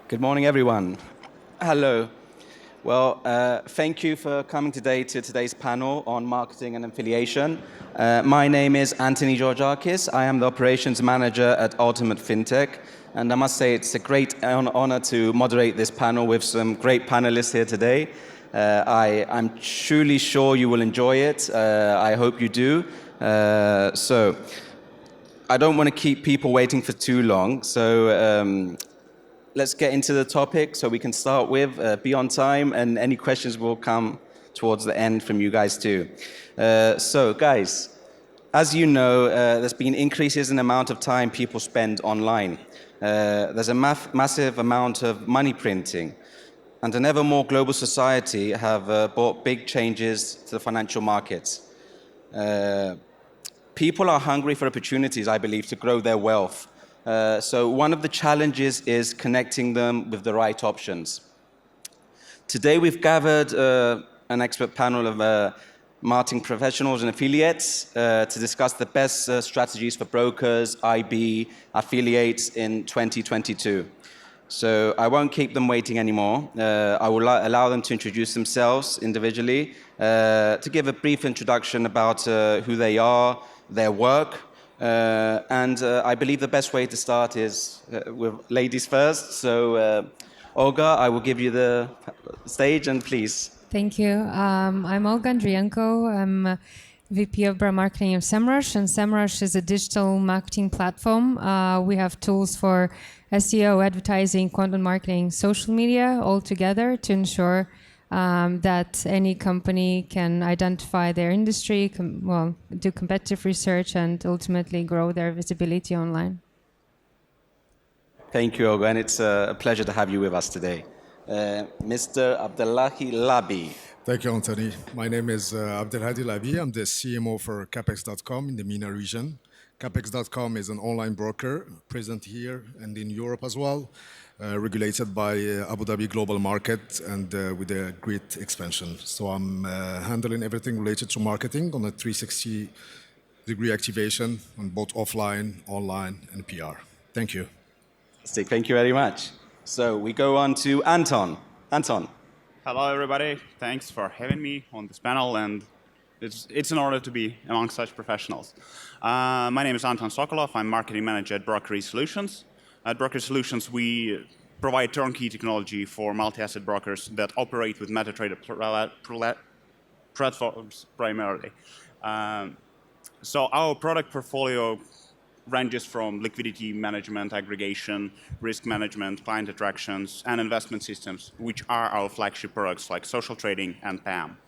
Good morning, everyone. Hello. Well, thank you for coming today to today's panel on marketing and affiliation. My name is Antony Georgakis. I am the operations manager at Ultimate Fintech. And I must say it's a great honor to moderate this panel with some great panelists here today. I'm truly sure you will enjoy it. I hope you do. So I don't want to keep people waiting for too long. So let's get into the topic so we can start with, be on time, and any questions will come towards the end from you guys too. So guys, as you know, there's been increases in the amount of time people spend online. There's a massive amount of money printing, and an ever more global society have brought big changes to the financial markets. People are hungry for opportunities, I believe, to grow their wealth. So one of the challenges is connecting them with the right options. Today we've gathered an expert panel of marketing professionals and affiliates to discuss the best strategies for brokers, IB, affiliates in 2022. So I won't keep them waiting anymore. I will allow them to introduce themselves individually, to give a brief introduction about who they are, their work, and I believe the best way to start is with ladies first. So Olga, I will give you the stage, and please. Thank you. I'm Olga Andrienko. I'm VP of Brand Marketing of Semrush, and Semrush is a digital marketing platform. We have tools for SEO, advertising, content marketing, social media all together to ensure that any company can identify their industry, do competitive research, and ultimately grow their visibility online. Thank you, Olga, and it's a pleasure to have you with us today. Mr. Abdelhadi Laabi. Thank you, Antony. My name is Abdelhadi Laabi. I'm the CMO for Capex.com in the MENA region. Capex.com is an online broker present here and in Europe as well, regulated by Abu Dhabi Global Market and with a great expansion. So I'm handling everything related to marketing on a 360-degree activation on both offline, online, and PR. Thank you. Thank you very much. So we go on to Anton. Anton. Hello, everybody. Thanks for having me on this panel, and it's an honor to be among such professionals. My name is Anton Sokolov. I'm marketing manager at Brokeree Solutions. At Brokeree Solutions, we provide turnkey technology for multi-asset brokers that operate with MetaTrader platforms primarily. So our product portfolio ranges from liquidity management, aggregation, risk management, client attractions, and investment systems, which are our flagship products like social trading and PAM.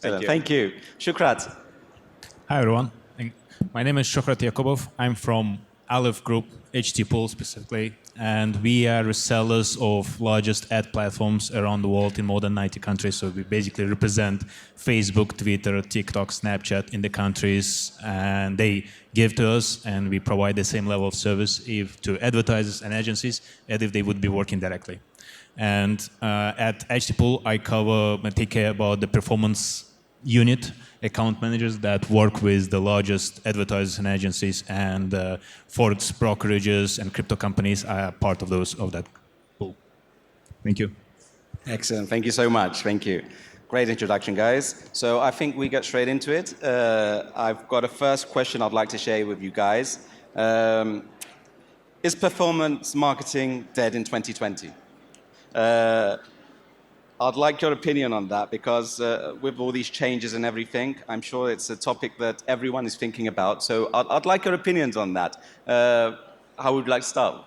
Thank you. Shukhrat. Hi, everyone. My name is Shukhrat Yakubov. I'm from Aleph Group, Httpool specifically, and we are resellers of largest ad platforms around the world in more than 90 countries. So we basically represent Facebook, Twitter, TikTok, Snapchat in the countries, and they give to us, and we provide the same level of service to advertisers and agencies as if they would be working directly. And at Httpool, I take care about the performance unit, account managers that work with the largest advertisers and agencies, and forex brokerages and crypto companies are part of that pool. Thank you. Excellent. Thank you so much. Thank you. Great introduction, guys. So I think we get straight into it. I've got a first question I'd like to share with you guys. Is performance marketing dead in 2020? I'd like your opinion on that, because with all these changes and everything, I'm sure it's a topic that everyone is thinking about. So I'd like your opinions on that. How would you like to start?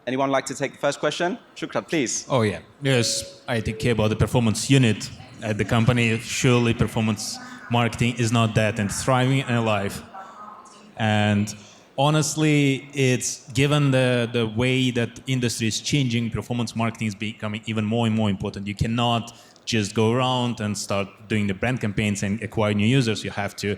Anyone like to take the first question? Shukhrat, please. Oh, yeah. Yes, I take care about the performance unit at the company. Surely performance marketing is not dead and thriving and alive. And honestly, it's given the way that industry is changing, performance marketing is becoming even more and more important. You cannot just go around and start doing the brand campaigns and acquire new users. You have to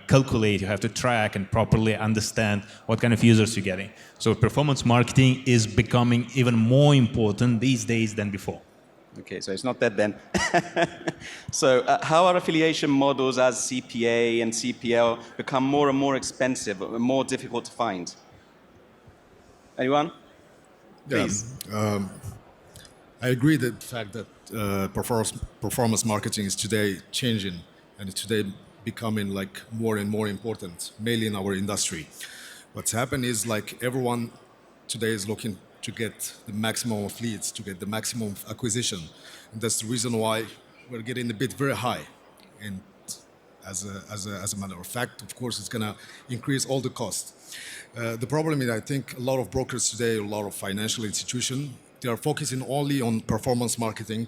calculate, you have to track and properly understand what kind of users you're getting. So performance marketing is becoming even more important these days than before. Okay, so it's not that then. So how are affiliation models as CPA and CPL become more and more expensive, more difficult to find? Anyone? Yeah, Please. I agree that the fact that performance marketing is today changing and it's today becoming like more and more important, mainly in our industry. What's happened is like everyone today is looking to get the maximum of leads, to get the maximum of acquisition. And that's the reason why we're getting a bit very high. And as a matter of fact, of course, it's going to increase all the costs. The problem is, I think a lot of brokers today, a lot of financial institutions, they are focusing only on performance marketing,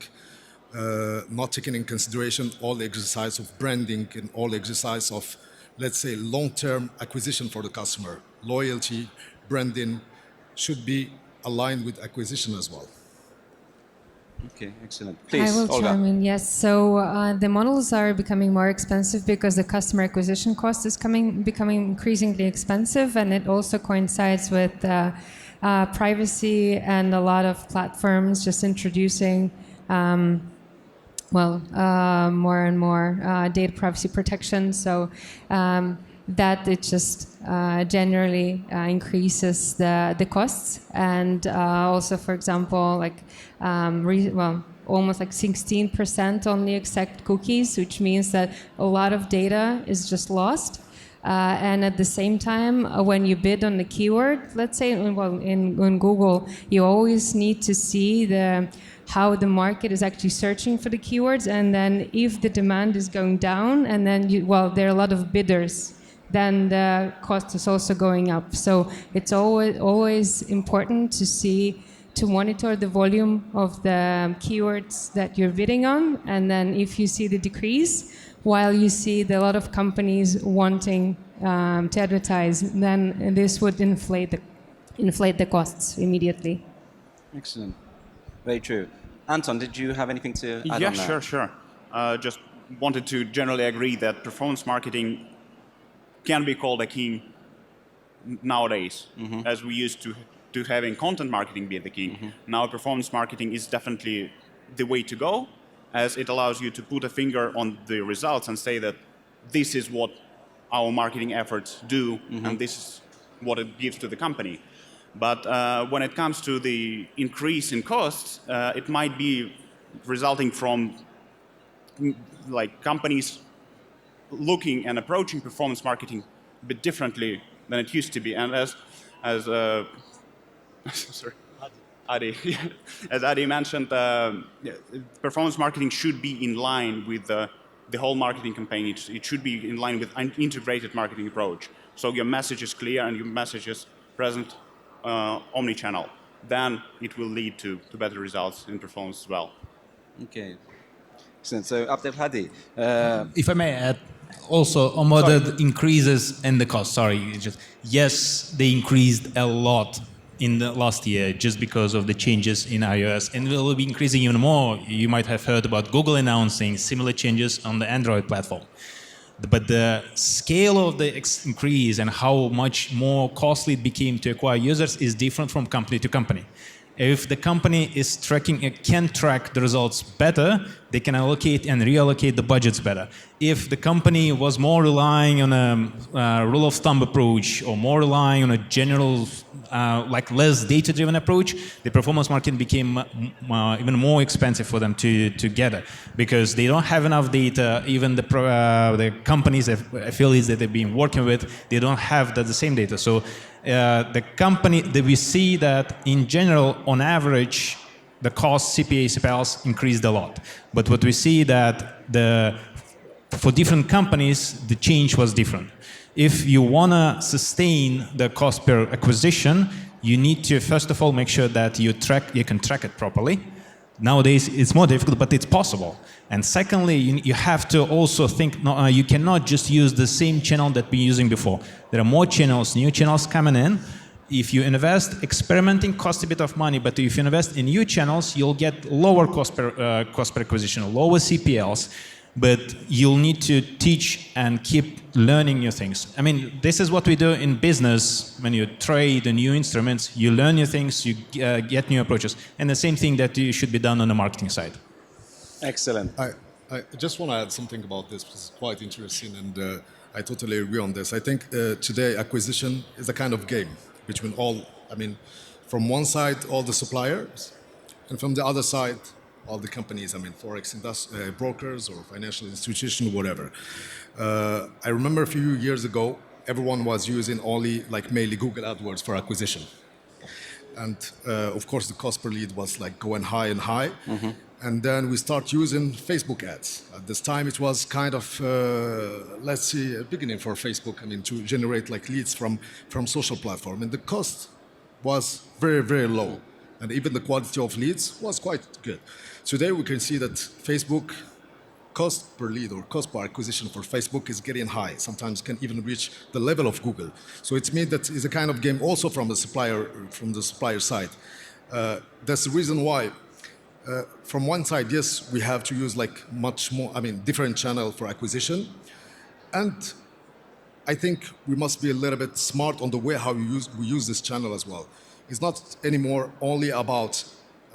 not taking in consideration all the exercise of branding and all the exercise of, let's say, long-term acquisition for the customer. Loyalty, branding should be aligned with acquisition as well. Okay, excellent. Please, I will Olga. chime in. Yes. So the models are becoming more expensive because the customer acquisition cost is becoming increasingly expensive, and it also coincides with privacy and a lot of platforms just introducing, more and more data privacy protection. So that it just generally increases the costs, and also, for example, like almost like 16% only accept cookies, which means that a lot of data is just lost. And at the same time, when you bid on the keyword, let's say, in Google, you always need to see how the market is actually searching for the keywords, and then if the demand is going down, and then there are a lot of bidders, then the cost is also going up. So it's always important to monitor the volume of the keywords that you're bidding on, and then if you see the decrease, while you see a lot of companies wanting to advertise, then this would inflate the costs immediately. Excellent. Very true. Anton, did you have anything to add Yeah, on that? sure. Just wanted to generally agree that performance marketing can be called a king nowadays, as we used to having content marketing be the king. Now performance marketing is definitely the way to go, as it allows you to put a finger on the results and say that this is what our marketing efforts do, and this is what it gives to the company. But when it comes to the increase in costs, it might be resulting from like companies looking and approaching performance marketing a bit differently than it used to be. And as sorry, Adi, as Adi mentioned, performance marketing should be in line with the whole marketing campaign. It should be in line with an integrated marketing approach. So your message is clear and your message is present omni-channel. Then it will lead to better results in performance as well. Okay. Excellent. So, Abdelhadi. If I may add, also on whether the increases in the cost. Yes, they increased a lot in the last year just because of the changes in iOS, and will be increasing even more. You might have heard about Google announcing similar changes on the Android platform. But the scale of the increase and how much more costly it became to acquire users is different from company to company. If the company is can track the results better, they can allocate and reallocate the budgets better. If the company was more relying on a rule of thumb approach or more relying on a general, less data-driven approach, the performance marketing became even more expensive for them to gather because they don't have enough data. Even the companies, affiliates that they've been working with, they don't have the same data. So the company that we see that in general, on average, the cost CPA, CPLs increased a lot. But what we see that for different companies, the change was different. If you want to sustain the cost per acquisition, you need to, first of all, make sure that you can track it properly. Nowadays, it's more difficult, but it's possible. And secondly, you have to also think, you cannot just use the same channel that we're using before. There are more channels, new channels coming in. If you invest, experimenting costs a bit of money, but if you invest in new channels, you'll get lower cost per acquisition, lower CPLs, but you'll need to teach and keep learning new things. I mean, this is what we do in business. When you trade new instruments, you learn new things, you get new approaches, and the same thing that should be done on the marketing side. Excellent. I just want to add something about this, which is quite interesting, and I totally agree on this. I think today acquisition is a kind of game between all I mean, from one side, all the suppliers, and from the other side, all the companies, I mean, forex brokers or financial institutions, whatever. I remember a few years ago, everyone was using only like mainly Google AdWords for acquisition. And of course, the cost per lead was like going high and high. And then we start using Facebook ads. At this time, it was kind of, let's see, a beginning for Facebook, I mean, to generate like leads from social platform. And the cost was very, very low. And even the quality of leads was quite good. Today, we can see that Facebook cost per lead or cost per acquisition for Facebook is getting high. Sometimes can even reach the level of Google. So it means that it's a kind of game also from the supplier side. That's the reason why. From one side, yes, we have to use like much more, I mean, different channel for acquisition. And I think we must be a little bit smart on the way how we use this channel as well. It's not anymore only about,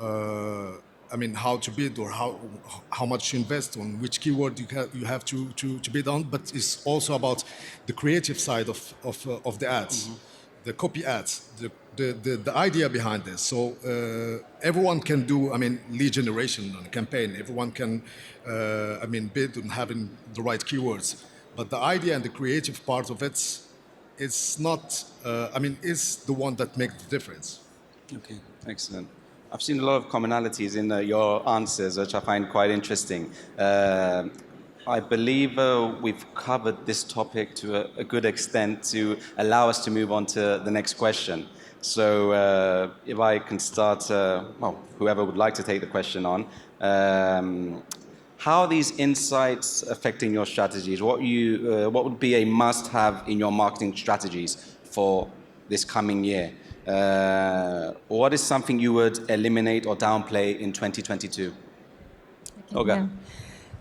I mean, how to bid or how much to invest on which keyword you have to bid on, but it's also about the creative side of the ads, the copy ads, the idea behind this. So everyone can do, I mean, lead generation on a campaign. Everyone can, I mean, bid on having the right keywords. But the idea and the creative part of it, it's not, I mean, is the one that makes the difference. Okay, excellent. I've seen a lot of commonalities in your answers, which I find quite interesting. I believe we've covered this topic to a good extent to allow us to move on to the next question. So if I can start, well, whoever would like to take the question on, how are these insights affecting your strategies? What would be a must-have in your marketing strategies for this coming year? What is something you would eliminate or downplay in 2022? Olga.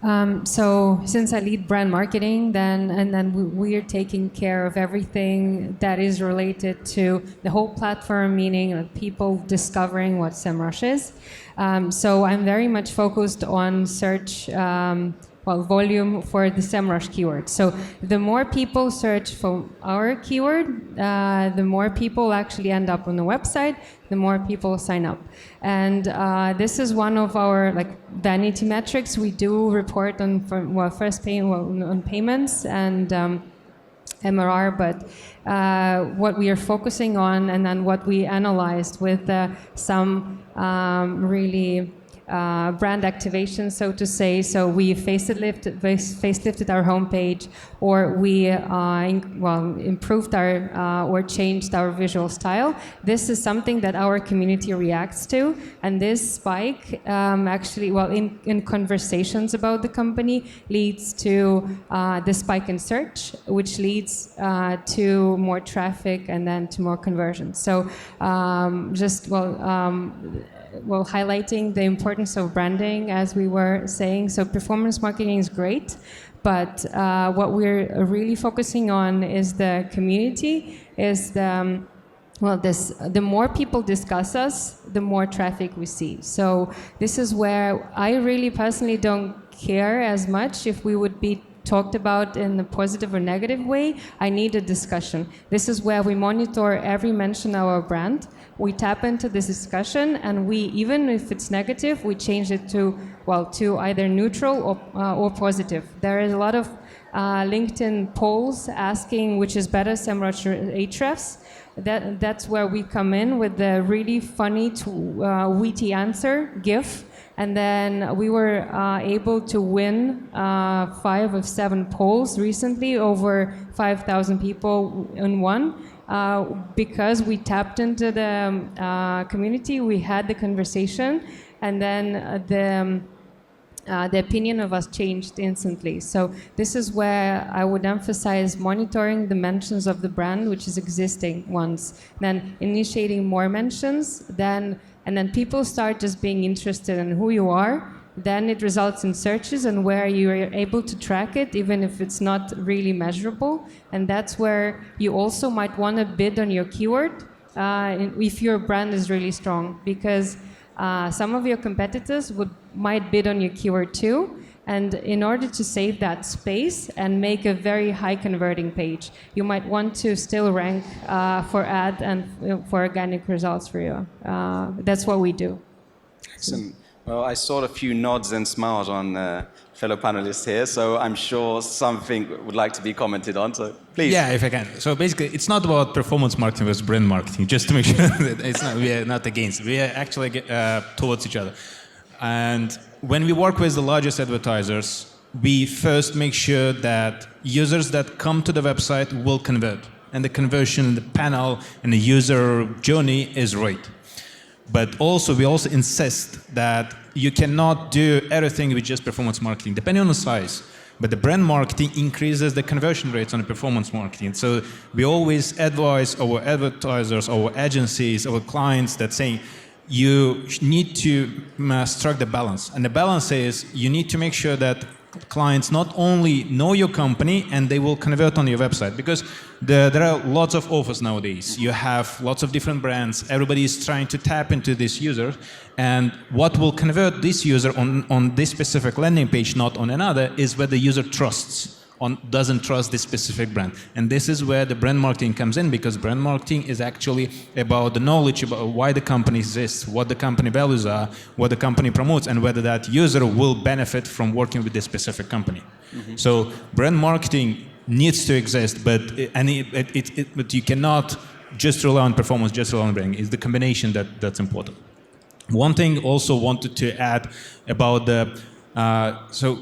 Yeah. So since I lead brand marketing, then we're taking care of everything that is related to the whole platform, meaning like people discovering what Semrush is. So I'm very much focused on search volume for the Semrush keyword. So the more people search for our keyword, the more people actually end up on the website, the more people sign up. And this is one of our like vanity metrics. We do report on on payments and MRR, but what we are focusing on and then what we analyzed with some really brand activation, so to say. So we facelifted our homepage, or we improved our or changed our visual style. This is something that our community reacts to, and this spike actually, in conversations about the company, leads to the spike in search, which leads to more traffic and then to more conversions. So highlighting the importance of branding, as we were saying. So performance marketing is great, but what we're really focusing on is the community, is the more people discuss us, the more traffic we see. So this is where I really personally don't care as much if we would be talked about in a positive or negative way. I need a discussion. This is where we monitor every mention of our brand. We tap into this discussion, and we, even if it's negative, we change it to either neutral or positive. There is a lot of LinkedIn polls asking which is better, Semrush or Ahrefs. That's where we come in with the really funny, witty answer, GIF. And then we were able to win 5 of 7 polls recently, over 5,000 people in one, because we tapped into the community, we had the conversation, and then the opinion of us changed instantly. So this is where I would emphasize monitoring the mentions of the brand, which is existing ones, then initiating more mentions, and then people start just being interested in who you are. Then it results in searches and where you are able to track it, even if it's not really measurable. And that's where you also might want to bid on your keyword if your brand is really strong, because some of your competitors might bid on your keyword too, And in order to save that space and make a very high converting page, you might want to still rank for ad and for organic results for you. That's what we do. Excellent. Well, I saw a few nods and smiles on fellow panelists here, so I'm sure something would like to be commented on. So please. Yeah, if I can. So basically, it's not about performance marketing versus brand marketing. Just to make sure that we are not against it. We are actually towards each other. And when we work with the largest advertisers, we first make sure that users that come to the website will convert, and the conversion, the panel, and the user journey is right. But also, we also insist that you cannot do everything with just performance marketing, depending on the size. But the brand marketing increases the conversion rates on the performance marketing. So we always advise our advertisers, our agencies, our clients that saying, you need to strike the balance. And the balance is you need to make sure that clients not only know your company and they will convert on your website, because there are lots of offers nowadays. You have lots of different brands. Everybody is trying to tap into this user, and what will convert this user on this specific landing page, not on another, is where the user doesn't trust this specific brand. And this is where the brand marketing comes in, because brand marketing is actually about the knowledge about why the company exists, what the company values are, what the company promotes, and whether that user will benefit from working with this specific company. Mm-hmm. So brand marketing needs to exist, but you cannot just rely on performance, just rely on branding. It's the combination that's important. One thing also wanted to add about so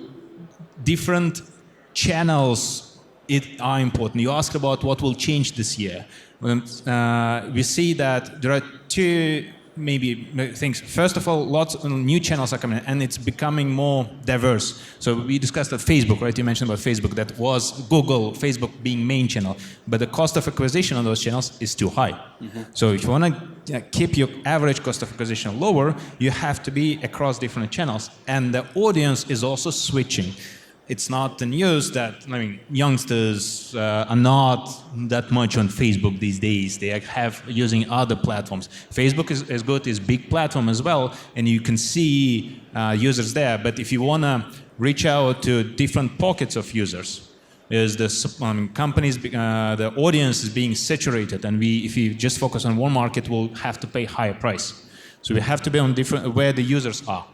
different channels are important. You asked about what will change this year. We see that there are two maybe things. First of all, lots of new channels are coming, and it's becoming more diverse. So we discussed that Facebook, right? You mentioned about Facebook. That was Google, Facebook being main channel, but the cost of acquisition on those channels is too high. Mm-hmm. So if you want to keep your average cost of acquisition lower, you have to be across different channels, and the audience is also switching. It's not the news that, youngsters are not that much on Facebook these days. They have using other platforms. Facebook is good, is big platform as well, and you can see users there. But if you want to reach out to different pockets of users, is the companies, the audience is being saturated, and if you just focus on one market, we'll have to pay higher price. So we have to be on where the users are.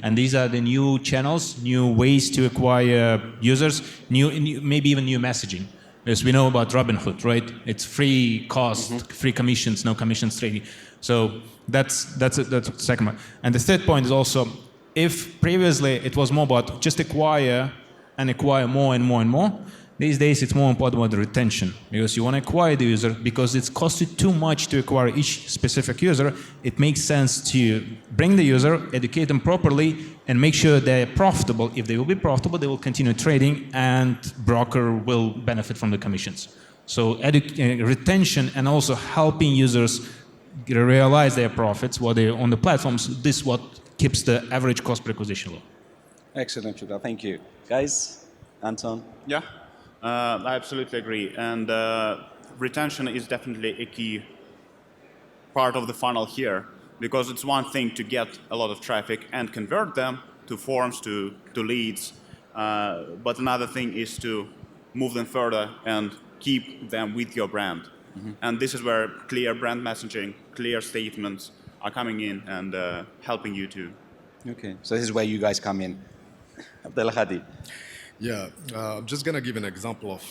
And these are the new channels, new ways to acquire users, maybe even new messaging. As we know about Robinhood, right? It's free cost, mm-hmm. free commissions, no commissions trading. So that's the second one. And the third point is also, if previously it was more about just acquire more and more and more, these days it's more important about the retention, because you want to acquire the user because it's cost you too much to acquire each specific user. It makes sense to bring the user, educate them properly, and make sure they're profitable. If they will be profitable, they will continue trading, and broker will benefit from the commissions. So retention and also helping users realize their profits while they're on the platforms, this is what keeps the average cost per acquisition low. Excellent, Shukhrat. Thank you. Guys, Anton? Yeah. I absolutely agree, and retention is definitely a key part of the funnel here, because it's one thing to get a lot of traffic and convert them to forms, to leads, but another thing is to move them further and keep them with your brand. Mm-hmm. And this is where clear brand messaging, clear statements are coming in and helping you to. Okay, so this is where you guys come in. Abdelhadi. Yeah, I'm just going to give an example of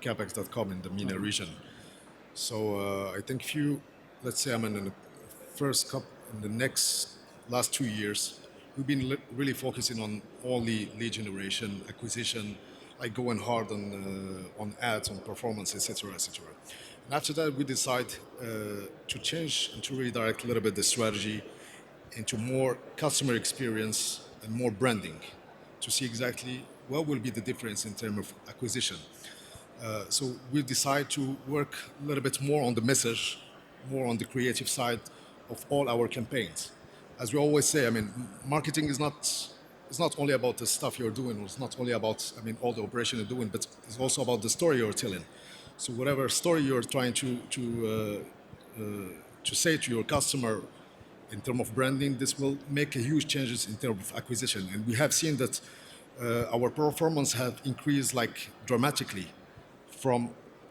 Capex.com in the MENA region. So I think let's say I'm in the last 2 years, we've been really focusing on only lead generation, acquisition, like going hard on ads, on performance, etc., etc. And after that, we decide to change and to redirect a little bit the strategy into more customer experience and more branding, to see exactly what will be the difference in terms of acquisition. So we decide to work a little bit more on the message, more on the creative side of all our campaigns. As we always say, marketing is not only about the stuff you're doing, it's not only about all the operation you're doing, but it's also about the story you're telling. So whatever story you're trying to say to your customer in terms of branding, this will make a huge changes in terms of acquisition. And we have seen that our performance have increased like dramatically from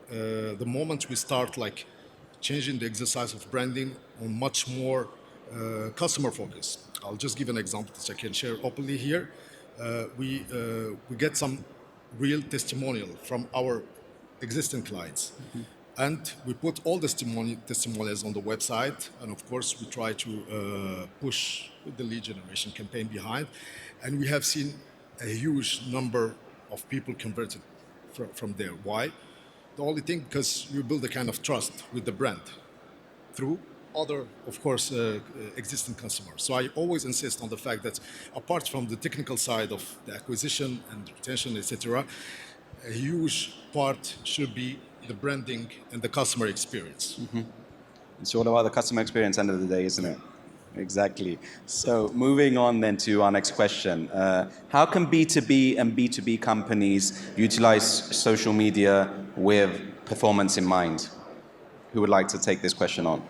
the moment we start like changing the exercise of branding on much more customer focus. I'll just give an example that I can share openly here. We get some real testimonial from our existing clients. And we put all the testimonials on the website. And of course, we try to push with the lead generation campaign behind. And we have seen a huge number of people converted from there. Why? The only thing, because you build a kind of trust with the brand through other, of course, existing customers. So I always insist on the fact that apart from the technical side of the acquisition and retention, etc., a huge part should be the branding and the customer experience. It's all about the customer experience end of the day, isn't it? Exactly. So moving on then to our next question. How can B2B and B2B companies utilize social media with performance in mind? Who would like to take this question on?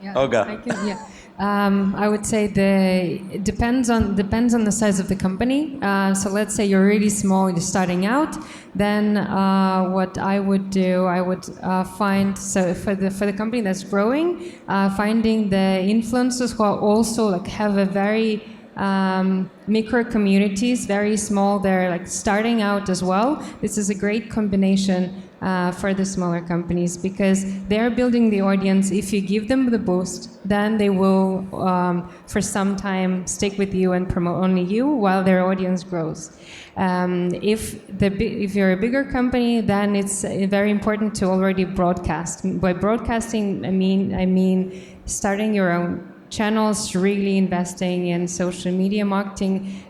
Yeah, Olga. I would say it depends on the size of the company. So let's say you're really small, you're starting out. Then what I would do, I would find, so for the company that's growing, finding the influencers who are also like have a very micro communities, very small. They're like starting out as well. This is a great combination for the smaller companies because they're building the audience. If you give them the boost, then they will for some time stick with you and promote only you while their audience grows. If you're a bigger company, then it's very important to already broadcast. By broadcasting, I mean starting your own channels, really investing in social media marketing,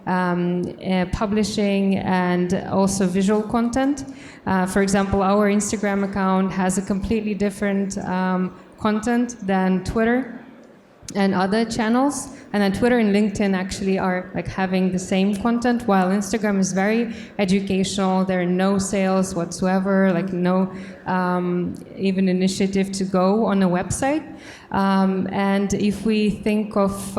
publishing, and also visual content. For example, our Instagram account has a completely different content than Twitter and other channels. And then Twitter and LinkedIn actually are like having the same content, while Instagram is very educational. There are no sales whatsoever, like no even initiative to go on a website. And if we think of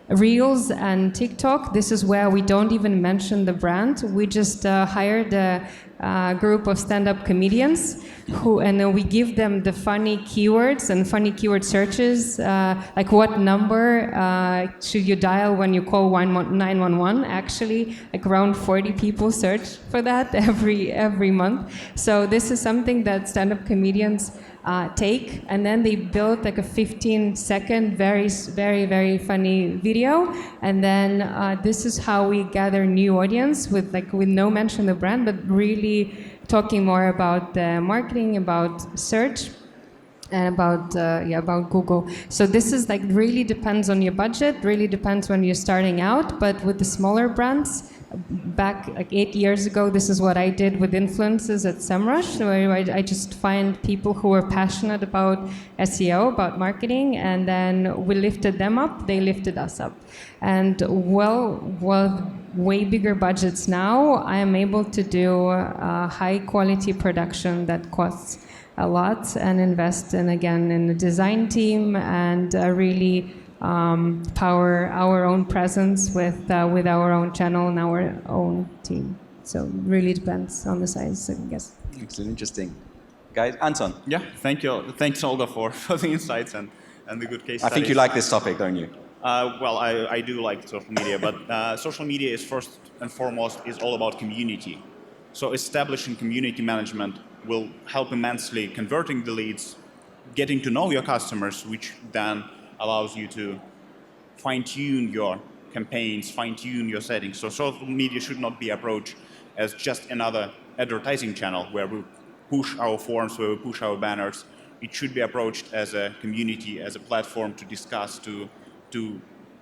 Reels and TikTok, this is where we don't even mention the brand. We just hired a group of stand-up comedians and we give them the funny keywords and funny keyword searches, like what number should you dial when you call 911. Actually, like around 40 people search for that every month. So this is something that stand-up comedians take, and then they build like a 15-second very very funny video, and then this is how we gather new audience with no mention of the brand, but really talking more about the marketing, about search, and about Google. So this is like really depends on your budget, really depends when you're starting out. But with the smaller brands, back like 8 years ago, this is what I did with influencers at Semrush, where I just find people who are passionate about SEO, about marketing, and then we lifted them up, they lifted us up. And way bigger budgets now, I am able to do high quality production that costs a lot and invest in the design team and really power our own presence with our own channel and our own team. So it really depends on the size, I guess. Excellent, interesting. Guys, Anton. Yeah, thank you. Thanks, Olga, for the insights and the good case studies. I think you like this topic, don't you? Well, I do like social media, but social media is first and foremost is all about community. So establishing community management will help immensely converting the leads, getting to know your customers, which then allows you to fine-tune your campaigns, fine-tune your settings. So social media should not be approached as just another advertising channel where we push our forms, where we push our banners. It should be approached as a community, as a platform to discuss, to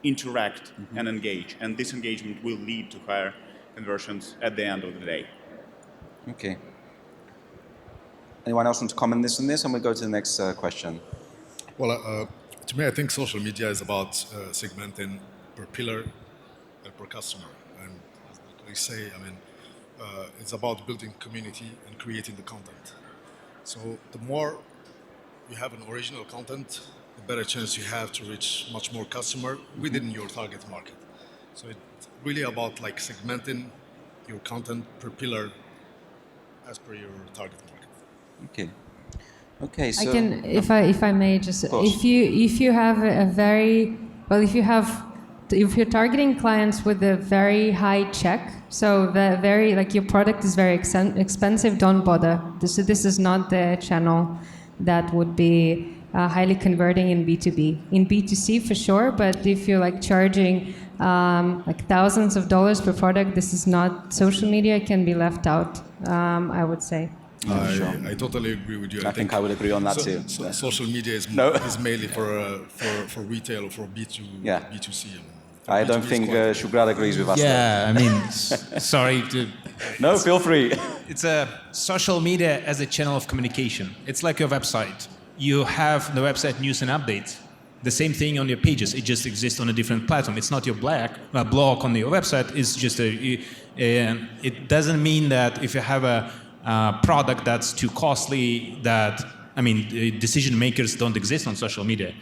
interact and engage. And this engagement will lead to higher conversions at the end of the day. Okay. Anyone else want to comment on this? And we'll go to the next question. Well, to me, I think social media is about segmenting per pillar and per customer. And as we say, it's about building community and creating the content. So the more you have an original content, the better chance you have to reach much more customer within your target market. So it's really about like segmenting your content per pillar as per your target market. Okay. Okay. So I can, if I may, just if you have a very well, if you're targeting clients with a very high check, so the very like your product is very expensive, don't bother. This is not the channel that would be highly converting in B2B. In B2C for sure, but if you're like charging like thousands of dollars per product, this is not social media. Can be left out, I would say. I totally agree with you. I think I would agree on that too. Social media is mainly for retail or for B2C. I don't think Shukhrat agrees with us. Yeah, I mean, sorry to... No, feel free. It's a social media as a channel of communication. It's like your website. You have the website news and updates. The same thing on your pages. It just exists on a different platform. It's not your blog on your website. It's just it doesn't mean that if you have a product that's too costly that, I mean, decision makers don't exist on social media.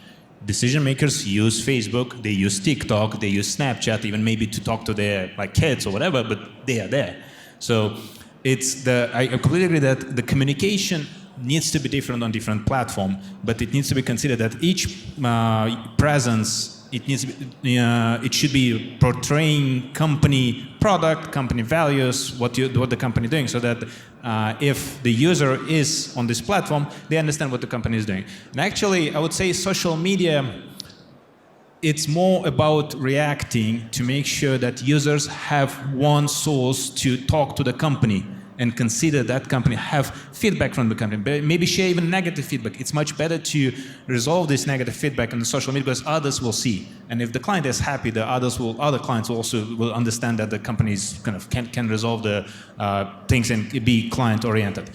Decision makers use Facebook, they use TikTok, they use Snapchat, even maybe to talk to their like kids or whatever, but they are there. So I completely agree that the communication needs to be different on different platform, but it needs to be considered that each presence, it should be portraying company product, company values, what the company is doing, so that if the user is on this platform, they understand what the company is doing. And actually, I would say social media, it's more about reacting to make sure that users have one source to talk to the company and consider that company, have feedback from the company, maybe share even negative feedback. It's much better to resolve this negative feedback on the social media because others will see. And if the client is happy, the other clients will also understand that the company is kind of can resolve the things and be client oriented.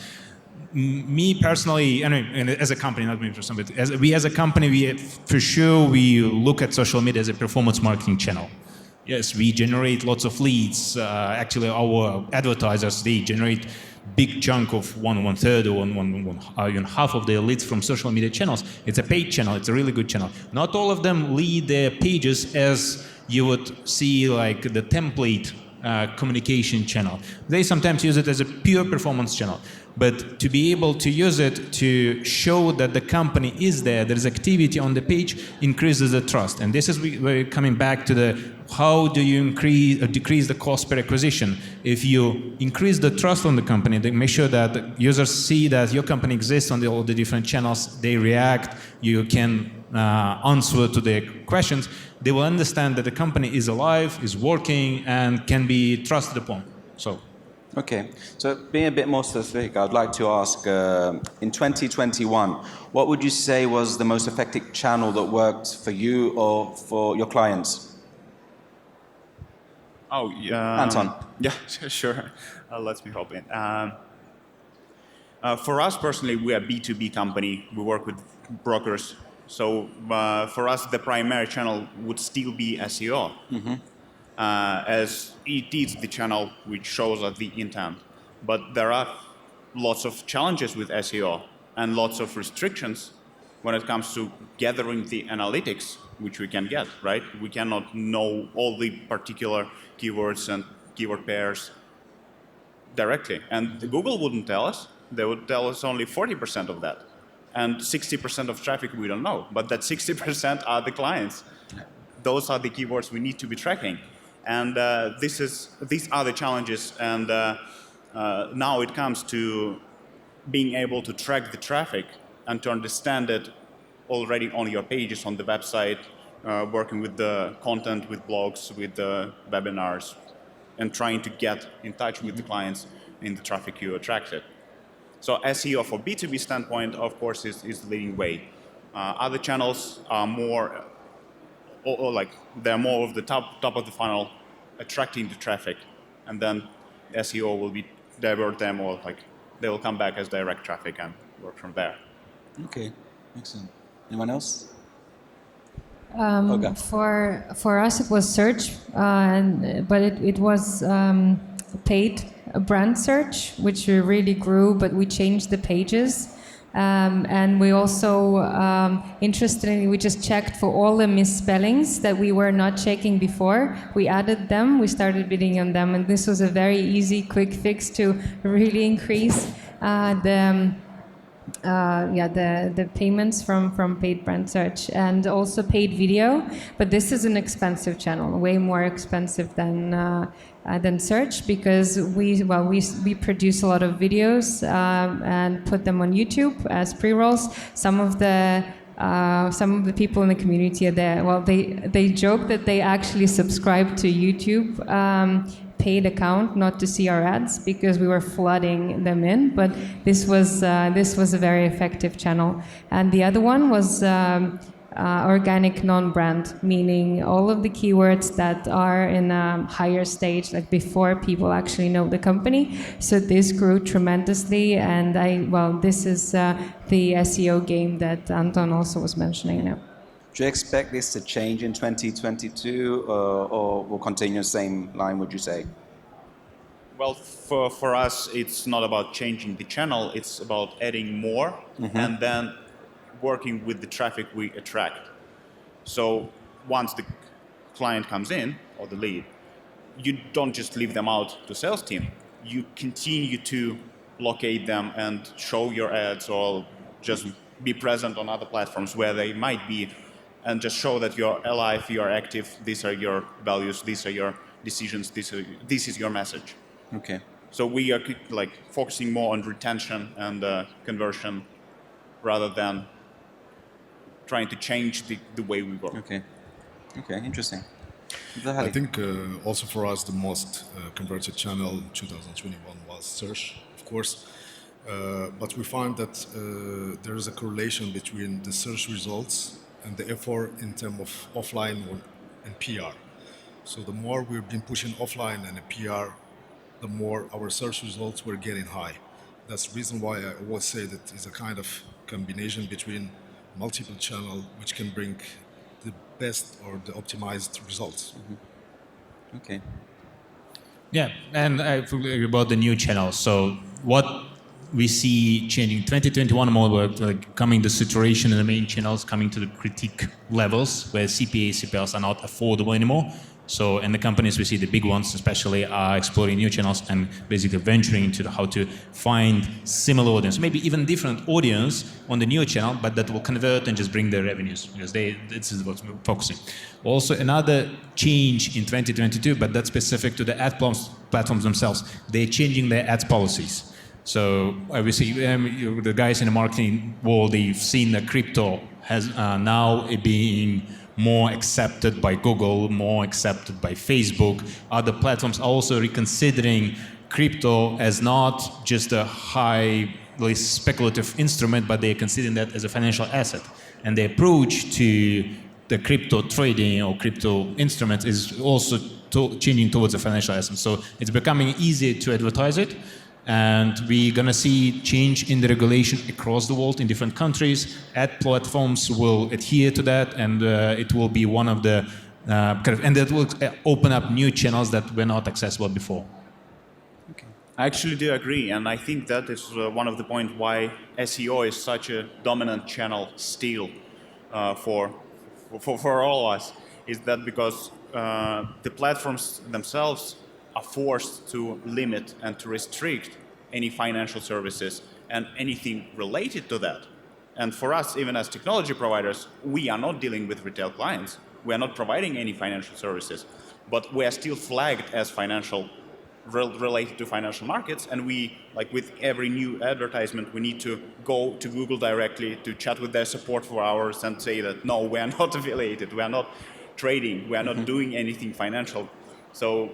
Me personally, and as a company, not me personally, but as a company, we look at social media as a performance marketing channel. Yes, we generate lots of leads. Actually, our advertisers, they generate big chunk of one third or one half of their leads from social media channels. It's a paid channel. It's a really good channel. Not all of them lead their pages as you would see like the template communication channel. They sometimes use it as a pure performance channel. But to be able to use it to show that the company is there's activity on the page, increases the trust. And this is where we're coming back to how do you increase or decrease the cost per acquisition? If you increase the trust on the company, then make sure that the users see that your company exists on all the different channels, they react, you can answer to their questions, they will understand that the company is alive, is working, and can be trusted upon. So. Okay, so being a bit more specific, I'd like to ask, in 2021, what would you say was the most effective channel that worked for you or for your clients? Oh, yeah. Anton. Yeah, sure. Let me hop in. For us personally, we are a B2B company. We work with brokers. So for us, the primary channel would still be SEO. Mm-hmm. As it is the channel which shows us the intent. But there are lots of challenges with SEO and lots of restrictions when it comes to gathering the analytics which we can get, right? We cannot know all the particular keywords and keyword pairs directly. And Google wouldn't tell us. They would tell us only 40% of that. And 60% of traffic we don't know. But that 60% are the clients. Those are the keywords we need to be tracking. And these are the challenges, and now it comes to being able to track the traffic and to understand it already on your pages, on the website, working with the content, with blogs, with the webinars, and trying to get in touch with the clients in the traffic you attracted. So SEO for B2B standpoint, of course, is the leading way. Other channels are more or like they're more of the top of the funnel, attracting the traffic, and then SEO will be divert them, or like they will come back as direct traffic and work from there. Okay, excellent. Anyone else? For us, it was search, but it was paid brand search, which really grew. But we changed the pages And we also, interestingly, we just checked for all the misspellings that we were not checking before. We added them, we started bidding on them, and this was a very easy, quick fix to really increase the payments from paid brand search and also paid video. But this is an expensive channel, way more expensive than search, because we produce a lot of videos and put them on YouTube as pre-rolls. Some of the people in the community are there. Well, they joke that they actually subscribe to YouTube paid account not to see our ads because we were flooding them in. But this was a very effective channel. And the other one was organic non-brand, meaning all of the keywords that are in a higher stage, like before people actually know the company. So this grew tremendously, and this is the SEO game that Anton also was mentioning now. Do you expect this to change in 2022, or will continue the same line, would you say? Well, for us, it's not about changing the channel, it's about adding more and then working with the traffic we attract. So once the client comes in, or the lead, you don't just leave them out to sales team. You continue to locate them and show your ads, or just be present on other platforms where they might be, and just show that you're alive, you're active, these are your values, these are your decisions, this is your message. Okay. So we are focusing more on retention and conversion rather than trying to change the way we work. Okay, interesting. I think also for us the most converted channel in 2021 was search, of course. But we find that there is a correlation between the search results and the effort in terms of offline and PR. So the more we've been pushing offline and PR, the more our search results were getting high. That's the reason why I always say that it's a kind of combination between multiple channels which can bring the best or the optimized results. Okay. Yeah, and I forgot about the new channels. So what we see changing 2021 more coming the saturation in the main channels, coming to the critique levels where CPA, CPLs are not affordable anymore. So, and the companies, we see the big ones especially, are exploring new channels and basically venturing into how to find similar audience, maybe even different audience on the new channel, but that will convert and just bring their revenues, because this is what we're focusing. Also, another change in 2022, but that's specific to the ad platforms themselves. They're changing their ads policies. So obviously, the guys in the marketing world, they've seen that crypto has now being more accepted by Google, more accepted by Facebook. Other platforms are also reconsidering crypto as not just a highly speculative instrument, but they're considering that as a financial asset. And the approach to the crypto trading or crypto instruments is also changing towards a financial asset. So it's becoming easier to advertise it. And we're going to see change in the regulation across the world in different countries. Ad platforms will adhere to that, and it will be one of the and that will open up new channels that were not accessible before. Okay. I actually do agree, and I think that is one of the points why SEO is such a dominant channel still for all of us, is that because the platforms themselves are forced to limit and to restrict any financial services and anything related to that. And for us, even as technology providers, we are not dealing with retail clients. We are not providing any financial services, but we are still flagged as financial, related to financial markets. And we, like with every new advertisement, we need to go to Google directly to chat with their support for hours and say that, no, we are not affiliated, we are not trading, we are not doing anything financial. So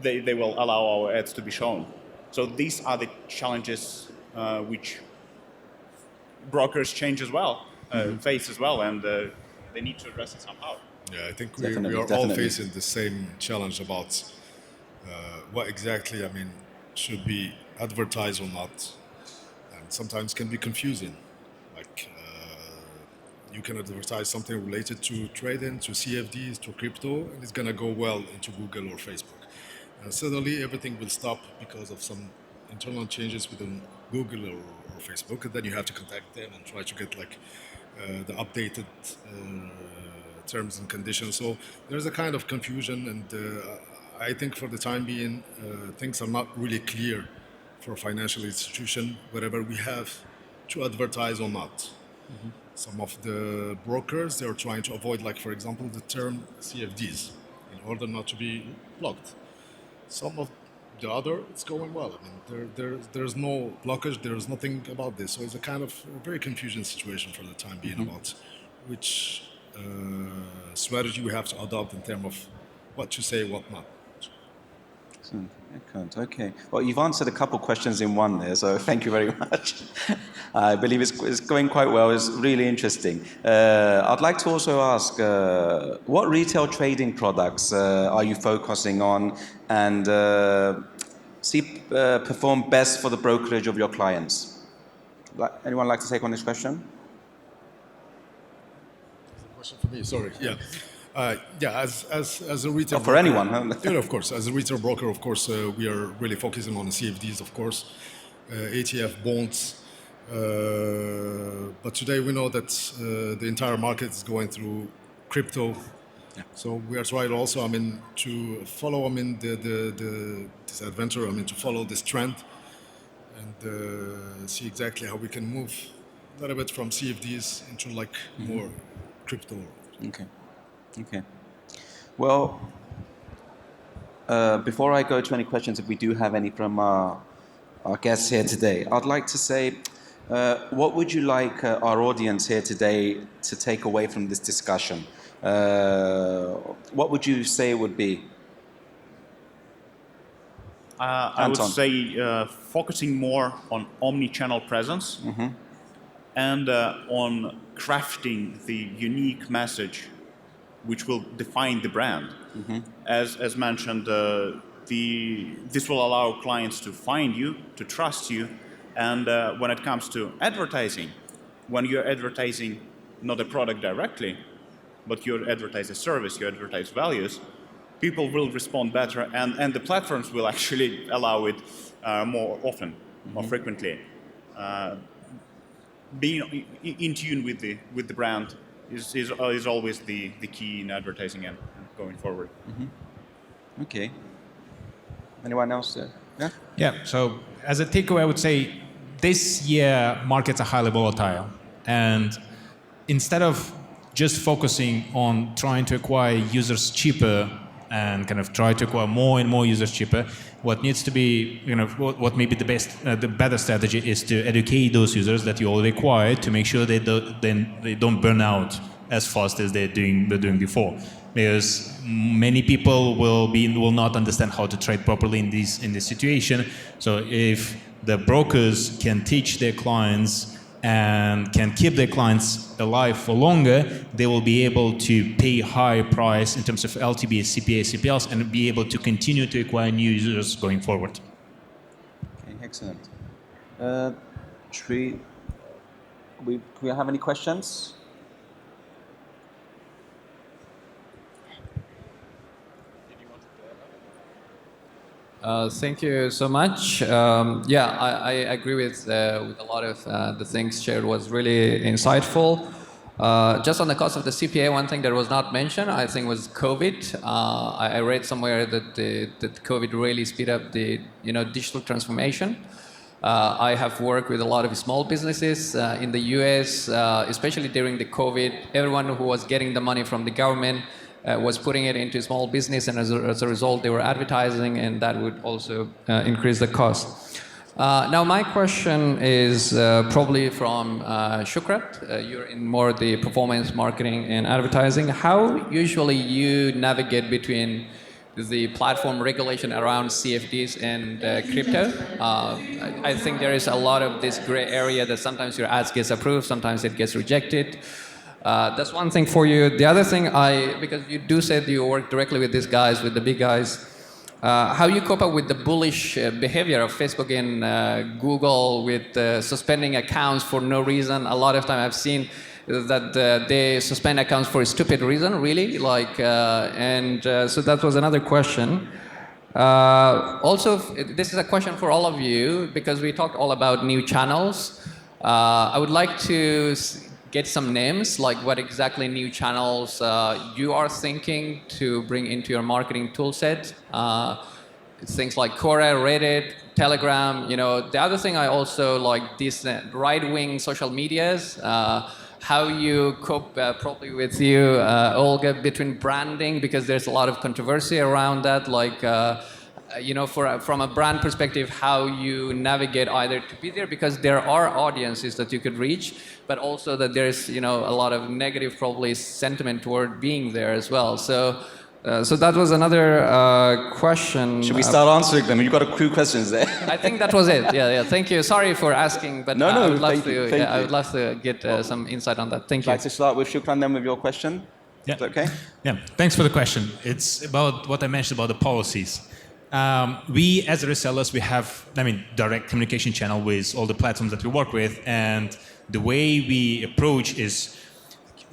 they will allow our ads to be shown. So these are the challenges which brokers face as well, and they need to address it somehow. Yeah, I think we are all facing the same challenge about what exactly, should be advertised or not. And sometimes can be confusing. Like you can advertise something related to trading, to CFDs, to crypto, and it's going to go well into Google or Facebook. Suddenly everything will stop because of some internal changes within Google or Facebook, and then you have to contact them and try to get like the updated terms and conditions. So there's a kind of confusion, and I think for the time being, things are not really clear for a financial institution, whether we have to advertise or not. Some of the brokers, they're trying to avoid, like, for example, the term CFDs in order not to be blocked. Some of the other, it's going well. I mean, there's no blockage, there's nothing about this. So it's a kind of very confusing situation for the time being about which strategy we have to adopt in terms of what to say, what not. Excellent. Excellent. Okay. Well, you've answered a couple questions in one there, so thank you very much. I believe it's going quite well. It's really interesting. I'd like to also ask, what retail trading products are you focusing on and perform best for the brokerage of your clients? Anyone like to take on this question? Question for me, sorry. Yeah. As a retail for broker, anyone, huh? Yeah, of course. As a retail broker, of course, we are really focusing on the CFDs, of course, ETF bonds. But today we know that the entire market is going through crypto. Yeah. So we are trying also, to follow, this adventure, to follow this trend and see exactly how we can move a little bit from CFDs into like more crypto. Okay. Okay. Well, before I go to any questions, if we do have any from our guests here today, I'd like to say, what would you like our audience here today to take away from this discussion? What would you say it would be? I would say focusing more on omni-channel presence and on crafting the unique message which will define the brand. As mentioned, this will allow clients to find you, to trust you, and when it comes to advertising, when you're advertising not a product directly, but you advertise a service, you advertise values, people will respond better, and the platforms will actually allow it more often, more frequently. Being in tune with the brand is always the key in advertising and going forward. Okay. Anyone else? Yeah? Yeah, so as a takeaway, I would say this year markets are highly volatile. And instead of just focusing on trying to acquire users cheaper and kind of try to acquire more and more users cheaper, what needs to be, what may be the better strategy is to educate those users that you already acquired to make sure they don't burn out as fast as they're doing before. Because many people will not understand how to trade properly in this situation. So if the brokers can teach their clients and can keep their clients alive for longer, they will be able to pay higher price in terms of LTVs, CPAs, CPLs, and be able to continue to acquire new users going forward. Okay, excellent. Do we have any questions? Thank you so much. I agree with a lot of the things shared. Was really insightful. Just on the cost of the CPA, one thing that was not mentioned, I think, was COVID. I read somewhere that that COVID really speed up the digital transformation. I have worked with a lot of small businesses in the US, especially during the COVID. Everyone who was getting the money from the government was putting it into small business, and as a result, they were advertising, and that would also increase the cost. Now, my question is probably from Shukhrat. You're in more the performance marketing and advertising. How usually you navigate between the platform regulation around CFDs and crypto? I think there is a lot of this gray area that sometimes your ads gets approved, sometimes it gets rejected. That's one thing for you. The other thing, because you do say you work directly with these guys, with the big guys, how you cope up with the bullish behavior of Facebook and Google with suspending accounts for no reason. A lot of time I've seen that they suspend accounts for a stupid reason, really. So that was another question. Also, this is a question for all of you because we talked all about new channels. I would like to get some names, like what exactly new channels you are thinking to bring into your marketing toolset. Things like Quora, Reddit, Telegram. You know, the other thing I also like these right-wing social medias. How you cope probably with you, Olga, between branding, because there's a lot of controversy around that. Like, you know, from a brand perspective, how you navigate either to be there, because there are audiences that you could reach, but also that there's, you know, a lot of negative probably sentiment toward being there as well. So that was another question. Should we start answering them? You've got a few questions there. I think that was it. Yeah. Thank you. Sorry for asking, but I would love to. I would love to get some insight on that. Thank you. I'd like to start with Shukhrat, then with your question. Yeah. Is that okay? Yeah. Thanks for the question. It's about what I mentioned about the policies. We, as resellers, we have, direct communication channel with all the platforms that we work with, and the way we approach is.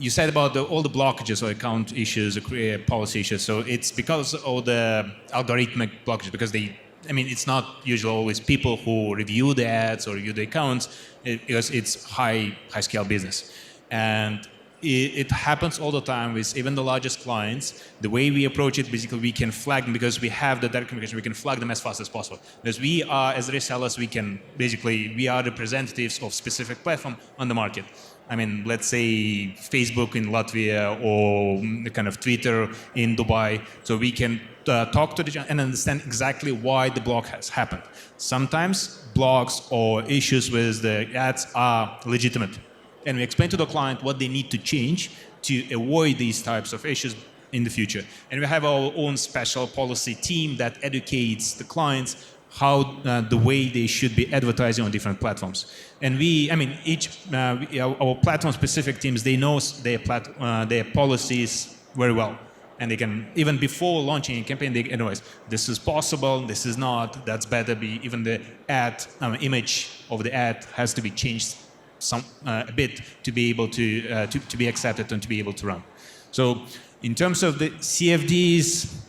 You said about all the blockages or account issues or policy issues. So it's because of all the algorithmic blockages, because it's not usually always people who review the ads or review the accounts, because it's high scale business. And it happens all the time with even the largest clients. The way we approach it, basically we can flag them because we have the direct communication, we can flag them as fast as possible. Because we are, as resellers, we are representatives of specific platform on the market. Let's say Facebook in Latvia or kind of Twitter in Dubai. So we can talk to the and understand exactly why the block has happened. Sometimes blocks or issues with the ads are legitimate. And we explain to the client what they need to change to avoid these types of issues in the future. And we have our own special policy team that educates the clients how the way they should be advertising on different platforms. And our platform-specific teams, they know their policies very well. And they can, even before launching a campaign, they advise, this is possible, this is not, that's better, even the ad, image of the ad has to be changed a bit to be able to be accepted and to be able to run. So in terms of the CFDs,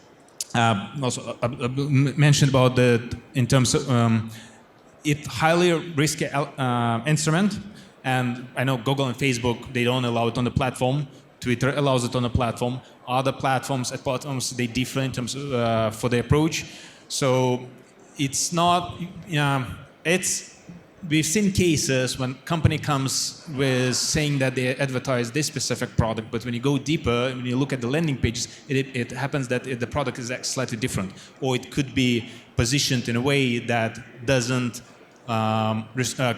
also mentioned about in terms of it highly risky instrument, and I know Google and Facebook, they don't allow it on the platform. Twitter allows it on the platform. Other platforms they differ in terms of, for the approach. So it's not, we've seen cases when company comes with saying that they advertise this specific product, but when you go deeper, when you look at the landing pages, it happens that the product is slightly different, or it could be positioned in a way that doesn't kind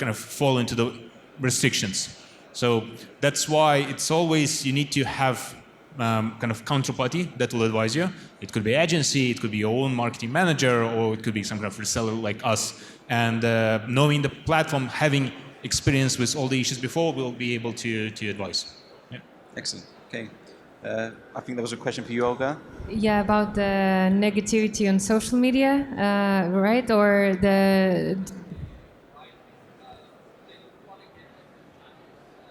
of fall into the restrictions. So that's why it's always, you need to have kind of counterparty that will advise you. It could be agency, it could be your own marketing manager, or it could be some kind of reseller like us. And knowing the platform, having experience with all the issues before, we'll be able to advise. Yeah. Excellent. Okay. I think there was a question for you, Olga. Yeah, about the negativity on social media, right? Or the...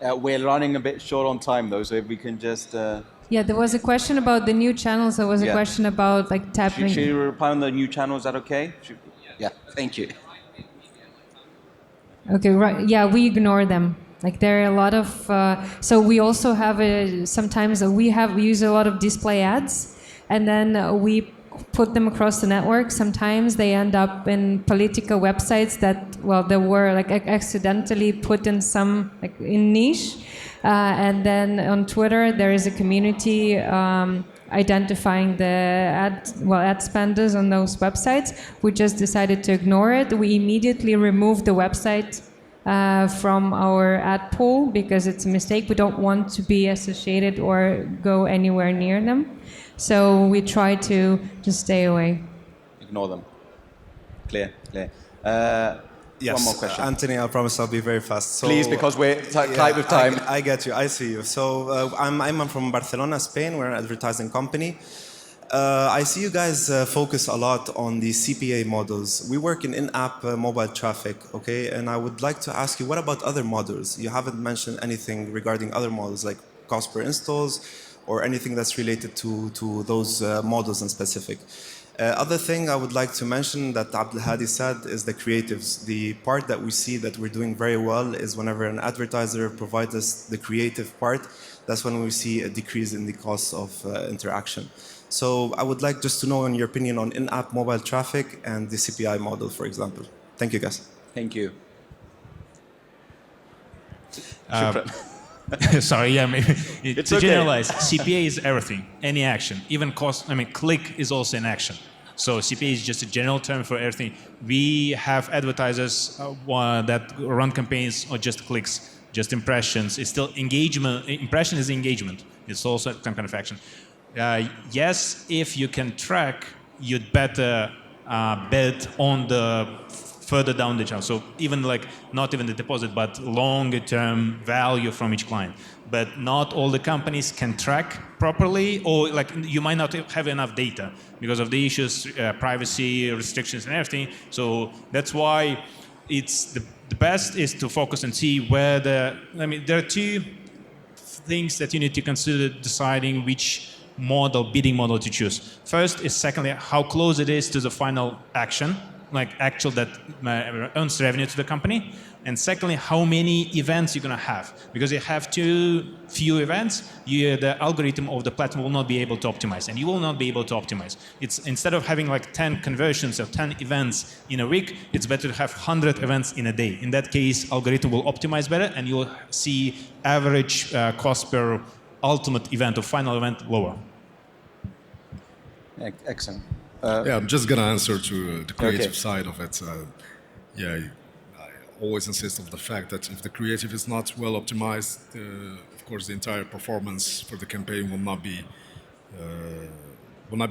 We're running a bit short on time, though, so if we can just... Yeah, there was a question about the new channels. There was a question about like tapping... Should you reply on the new channel? Is that okay? Yeah, thank you. Okay, right. Yeah, we ignore them. Like there are a lot of... so we also have sometimes we use a lot of display ads, and then we put them across the network. Sometimes they end up in political websites that, well, they were like accidentally put in some like in niche. And then on Twitter, there is a community identifying the ad spenders on those websites. We just decided to ignore it. We immediately removed the website from our ad pool because it's a mistake. We don't want to be associated or go anywhere near them. So we try to just stay away. Ignore them. Clear. Yes. One more question. Anthony, I promise I'll be very fast. So, please, because we're tight with time. I get you. I see you. So I'm from Barcelona, Spain. We're an advertising company. I see you guys focus a lot on the CPA models. We work in in-app mobile traffic, okay? And I would like to ask you, what about other models? You haven't mentioned anything regarding other models like cost per installs or anything that's related to those models in specific. Other thing I would like to mention that Abdelhadi said is the creatives. The part that we see that we're doing very well is whenever an advertiser provides us the creative part, that's when we see a decrease in the cost of interaction. So I would like just to know in your opinion on in-app mobile traffic and the CPI model, for example. Thank you, guys. Thank you. Sorry, yeah, maybe. It's to okay. generalize, CPA is everything, any action, even cost. I mean, click is also an action. So CPA is just a general term for everything. We have advertisers that run campaigns or just clicks, just impressions. It's still engagement. Impression is engagement. It's also some kind of action. Yes, if you can track, you'd better bet on the further down the channel. So even like, not even the deposit, but longer term value from each client. But not all the companies can track properly, or like you might not have enough data because of the issues, privacy restrictions and everything. So that's why it's the best is to focus and see where there are two things that you need to consider deciding which bidding model to choose. First is secondly, how close it is to the final action, like actual that earns revenue to the company. And secondly, how many events you're going to have. Because if you have too few events, the algorithm of the platform will not be able to optimize, and you will not be able to optimize. It's instead of having like 10 conversions or 10 events in a week, it's better to have 100 events in a day. In that case, algorithm will optimize better, and you'll see average cost per ultimate event or final event lower. Excellent. Yeah, I'm just going to answer to the creative side of it. I always insist on the fact that if the creative is not well optimized, of course, the entire performance for the campaign will not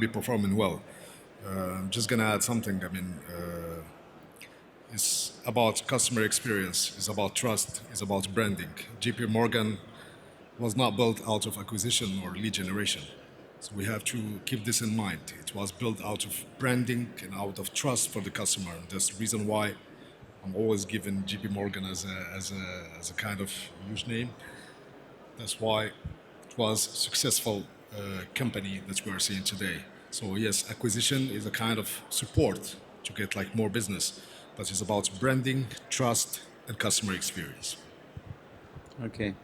be performing well. I'm just going to add something. I mean, it's about customer experience, it's about trust, it's about branding. JP Morgan was not built out of acquisition or lead generation. So we have to keep this in mind. It was built out of branding and out of trust for the customer. And that's the reason why I'm always giving JP Morgan as a kind of huge name. That's why it was a successful company that we are seeing today. So yes, acquisition is a kind of support to get like more business, but it's about branding, trust, and customer experience. Okay.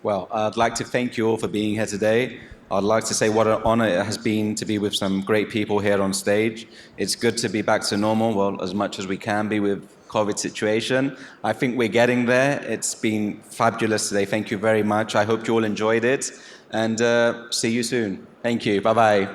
Well, I'd like to thank you all for being here today. I'd like to say what an honor it has been to be with some great people here on stage. It's good to be back to normal, well, as much as we can be with COVID situation. I think we're getting there. It's been fabulous today. Thank you very much. I hope you all enjoyed it, and see you soon. Thank you. Bye-bye.